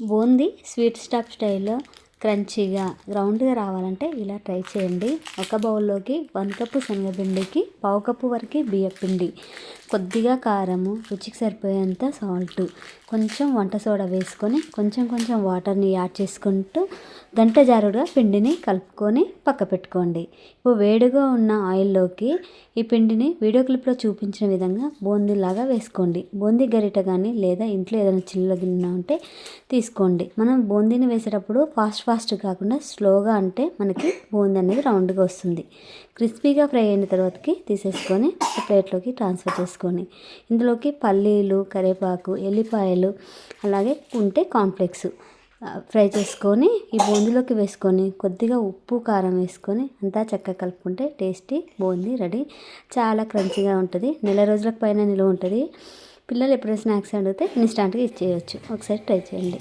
Boondi sweet స్టైల్లో క్రంచీగా రౌండ్గా రావాలంటే ఇలా ట్రై చేయండి. ఒక బౌల్లోకి 1 కప్పు శనగపిండికి 1/2 కప్పు వరకు బియ్యపిండి, కొద్దిగా కారము, రుచికి సరిపోయేంత సాల్ట్, కొంచెం వంట సోడా వేసుకొని కొంచెం వాటర్ని యాడ్ చేసుకుంటూ గంట జారుడుగా పిండిని కలుపుకొని పక్క పెట్టుకోండి. ఇప్పుడు వేడిగా ఉన్న ఆయిల్లోకి ఈ పిండిని వీడియో క్లిప్లో చూపించిన విధంగా బూందీలాగా వేసుకోండి. బూందీ గరిట కానీ లేదా ఇంట్లో ఏదైనా చిల్లుల గిన్నె ఉంటే తీసుకోండి. మనం బూందీని వేసేటప్పుడు ఫాస్ట్ కాకుండా స్లోగా అంటే మనకి బూందీ అనేది రౌండ్గా వస్తుంది. క్రిస్పీగా ఫ్రై అయిన తర్వాతకి తీసేసుకొని ఒక ప్లేట్లోకి ట్రాన్స్ఫర్ చేసుకొని ఇందులోకి పల్లీలు, కరివేపాకు, ఎల్లిపాయలు, అలాగే ఉంటే కార్న్ఫ్లేక్స్ ఫ్రై చేసుకొని ఈ బూందీలోకి వేసుకొని కొద్దిగా ఉప్పు, కారం వేసుకొని అంతా చక్కగా కలుపుకుంటే టేస్టీ బూందీ రెడీ. చాలా క్రంచీగా ఉంటుంది. నెల రోజులకు పైన నిలువ ఉంటుంది. పిల్లలు ఎప్పుడైనా స్నాక్స్ అడిగితే ఇన్స్టాంట్గా ఇచ్చేయచ్చు. ఒకసారి ట్రై చేయండి.